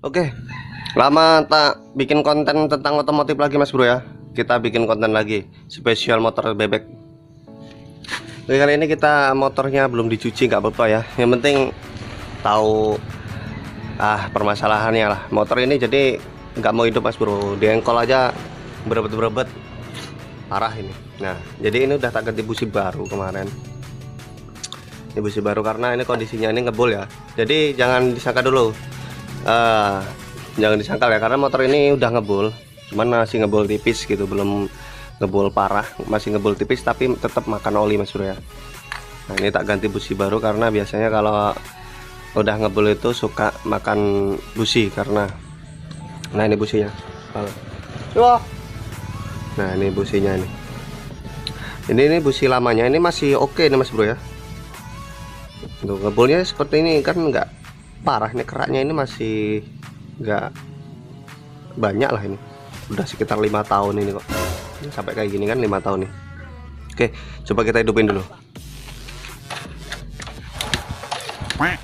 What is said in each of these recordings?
Oke, lama tak bikin konten tentang otomotif lagi Mas Bro ya. Kita bikin konten lagi spesial motor bebek. Oke, kali ini kita motornya belum dicuci nggak apa-apa ya. Yang penting tahu permasalahannya lah. Motor ini jadi nggak mau hidup Mas Bro. Diengkol aja berebet-berebet parah ini. Nah, jadi ini udah tak ganti busi baru kemarin. Ini busi baru karena ini kondisinya ini ngebul ya. Jadi jangan disangka dulu. Jangan disangkal ya, karena motor ini udah ngebul, cuman masih ngebul tipis gitu, belum ngebul parah, masih ngebul tipis tapi tetap makan oli Mas Bro ya. Nah, ini tak ganti busi baru karena biasanya kalau udah ngebul itu suka makan busi karena ini businya. Nah, ini businya ini. Ini busi lamanya ini masih oke nih Mas Bro ya. Untuk ngebulnya seperti ini kan nggak parah, nih keraknya ini masih nggak banyak lah, ini udah sekitar 5 tahun ini kok sampai kayak gini kan, 5 tahun nih. Oke, coba kita hidupin dulu. Nah,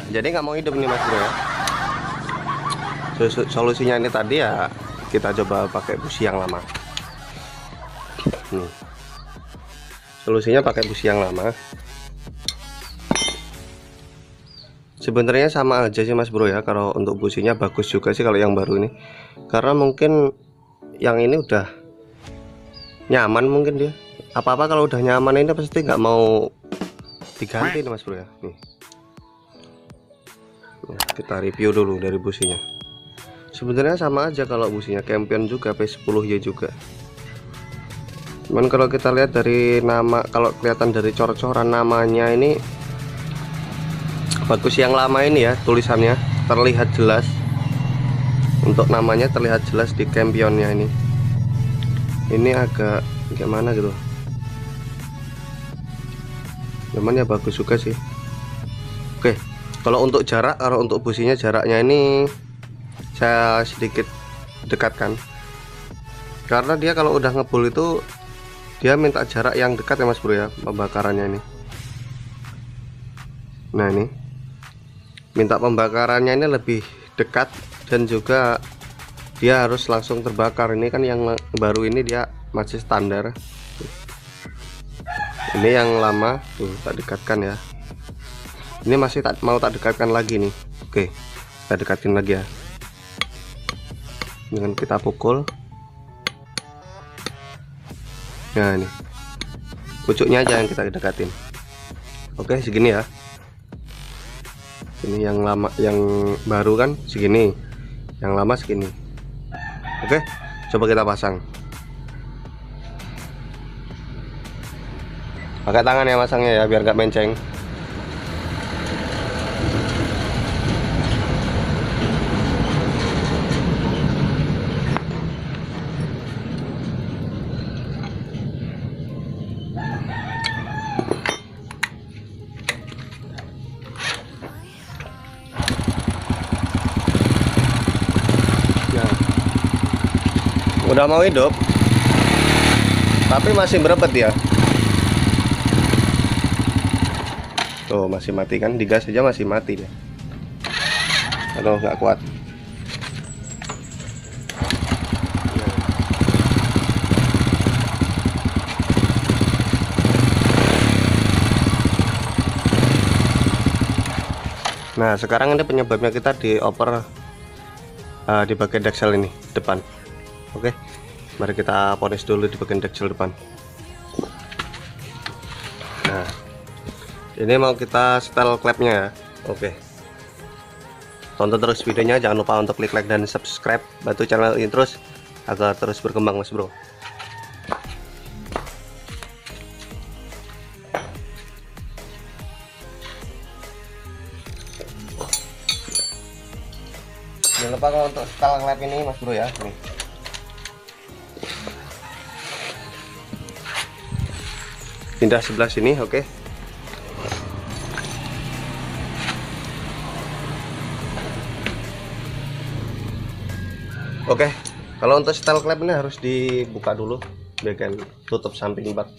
jadi nggak mau hidup nih Mas Bro ya. Solusinya ini tadi ya, kita coba pakai busi yang lama. Nih, solusinya pakai busi yang lama. Sebenarnya sama aja sih Mas Bro ya. Kalau untuk businya bagus juga sih kalau yang baru ini, karena mungkin yang ini udah nyaman, mungkin dia apa-apa kalau udah nyaman ini pasti nggak mau diganti nih Mas Bro ya. Nih, kita review dulu dari businya. Sebenarnya sama aja kalau businya Campion juga, P10Y juga. Cuman kalau kita lihat dari nama, kalau kelihatan dari cor-coran namanya ini bagus yang lama ini ya, tulisannya terlihat jelas. Untuk namanya terlihat jelas di Campionnya ini. Ini agak gimana gitu. Cuman ya bagus juga sih. Oke, kalau untuk jarak, kalau untuk businya jaraknya ini saya sedikit dekatkan. Karena dia kalau udah ngebul itu dia minta jarak yang dekat ya Mas Bro ya, pembakarannya ini. Nah, ini minta pembakarannya ini lebih dekat, dan juga dia harus langsung terbakar. Ini kan yang baru ini dia masih standar. Ini yang lama tuh tak dekatkan ya. Ini masih mau tak dekatkan lagi nih. Oke, kita dekatin lagi ya, dengan kita pukul. Nah, ini pucuknya aja yang kita dekatin. Oke, segini ya. Ini yang lama, yang baru kan segini, yang lama segini. Oke, coba kita pasang. Pakai tangan ya masangnya ya, biar gak menceng. Udah mau hidup tapi masih berebet ya. Tuh masih mati kan, digas aja masih mati ya. Aduh, nggak kuat. Nah, sekarang ini penyebabnya kita dioper di bagian deksel ini depan. Oke, mari kita ponis dulu di bagian deksel depan. Nah, ini mau kita setel klepnya ya. Oke, tonton terus videonya, jangan lupa untuk klik like dan subscribe, bantu channel ini terus agar terus berkembang Mas Bro. Jangan lupa kalau untuk setel klep ini Mas Bro ya. Nih, pindah sebelah sini. Oke, kalau untuk setel klep ini harus dibuka dulu bagian tutup samping bak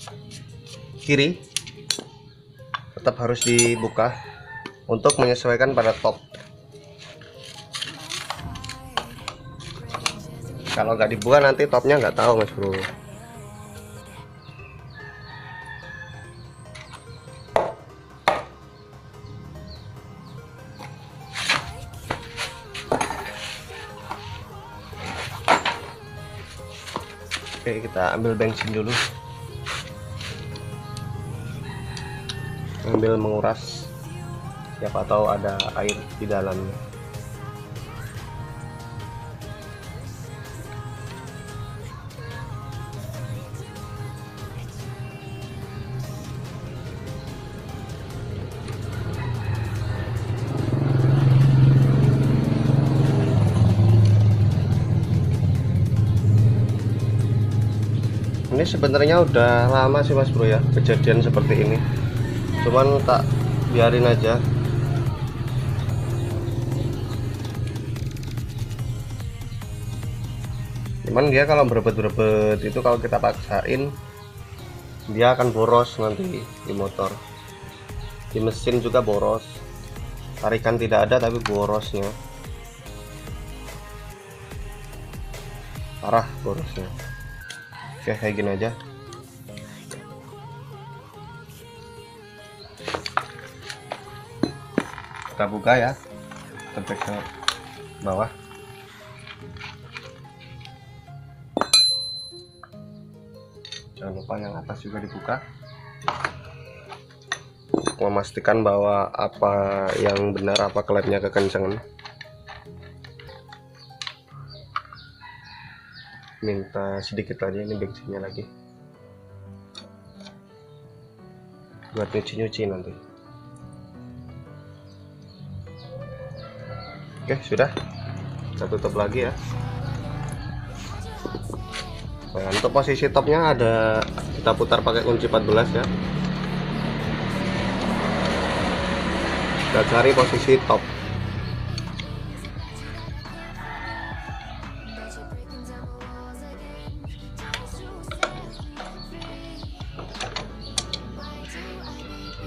kiri. tetap harus dibuka untuk menyesuaikan pada top. Kalau nggak dibuka nanti topnya nggak tahu Mas Bro. Oke, kita ambil bensin dulu, ambil menguras, siapa tahu ada air di dalamnya. Ini sebenarnya udah lama sih Mas Bro ya kejadian seperti ini, cuman tak biarin aja. Cuman dia kalau berebet-berebet itu kalau kita paksain dia akan boros nanti di motor. Di mesin juga boros, tarikan tidak ada tapi borosnya parah, borosnya. Oke, kayak gini aja. Kita buka ya, sampai ke bawah. Jangan lupa yang atas juga dibuka, memastikan bahwa apa yang benar, apa klepnya kekencangan. Minta sedikit aja ini bensinnya lagi buat nyuci-nyuci nanti. Oke, sudah, kita tutup lagi ya. Nah, untuk posisi topnya ada, kita putar pakai kunci 14 ya. Kita cari posisi top.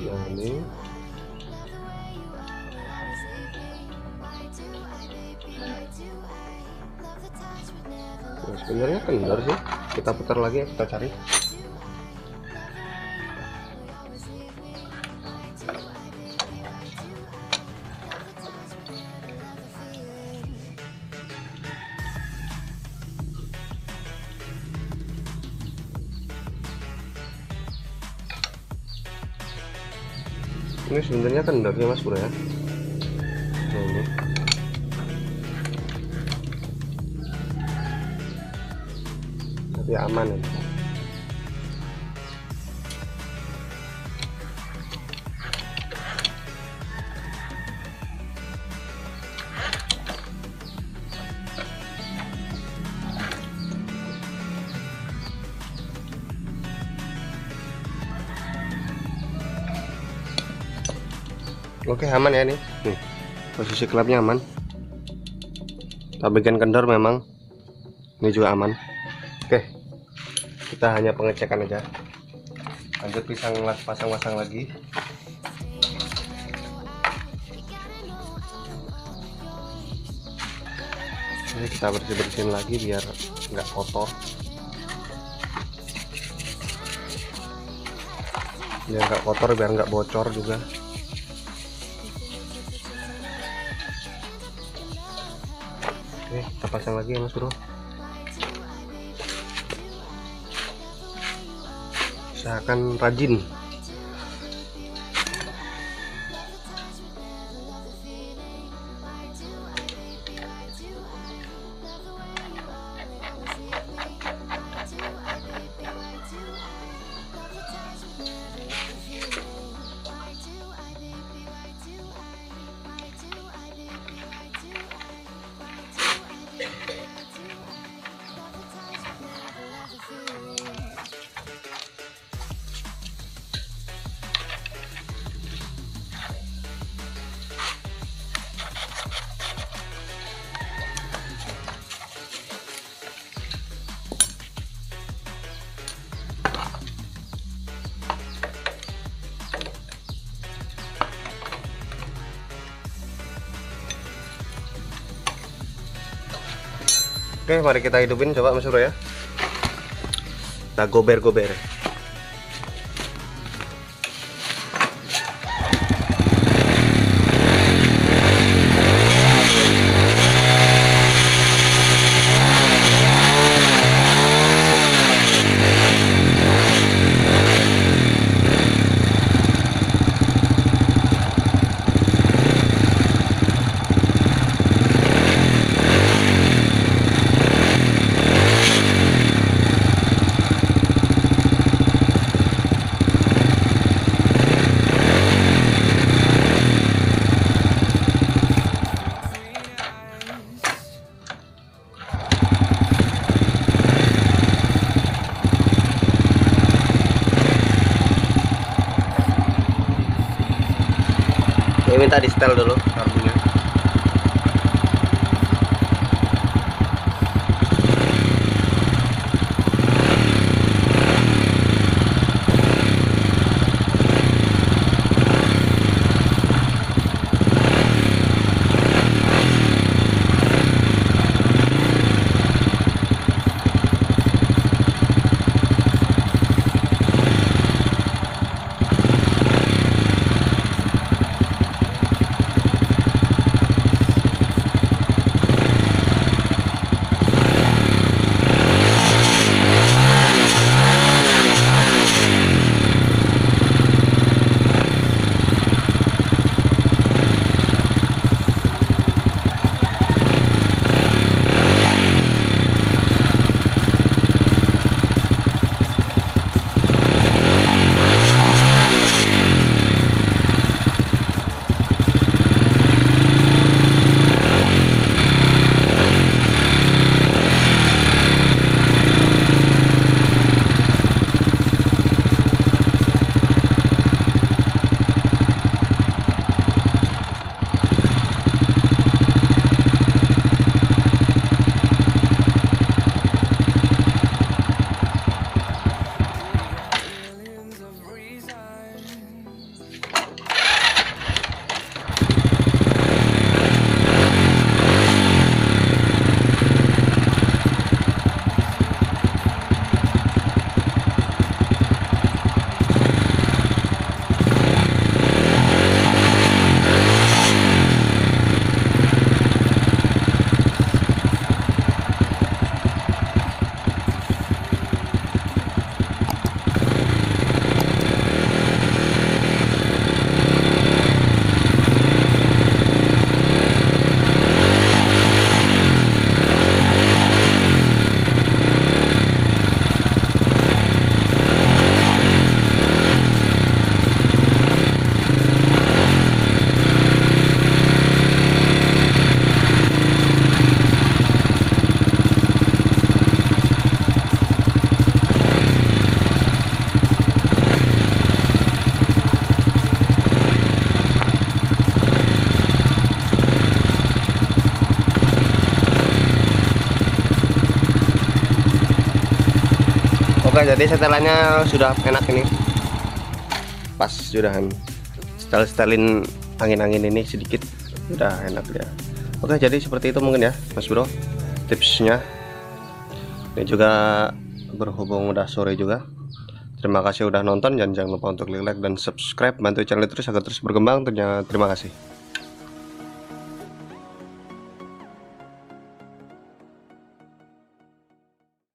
Nah, ini nah, sebenarnya kendor sih, kita putar lagi ya, kita cari. Ini sebenarnya kendornya Mas Bro ya. Nah, ini tapi aman ya. Oke, aman ya nih. Nih, posisi klepnya aman. Tapi bagian kendor memang. Ini juga aman. Oke, kita hanya pengecekan aja. Lanjut pasang-pasang lagi. Ini kita bersih-bersihin lagi biar nggak kotor. Biar nggak kotor, biar nggak bocor juga. Oke, kita pasang lagi ya Mas Bro. Usahakan rajin. Oke, mari kita hidupin coba Mas Bro ya. Kita gober-gober. Ini minta di setel dulu karbunya. Oke, jadi setelannya sudah enak ini, pas sudahan setelin angin-angin ini sedikit udah enak ya. Oke, jadi seperti itu mungkin ya Mas Bro tipsnya. Ini juga berhubung udah sore juga. Terima kasih udah nonton, dan jangan lupa untuk klik like dan subscribe, bantu channel terus agar terus berkembang. Terima kasih.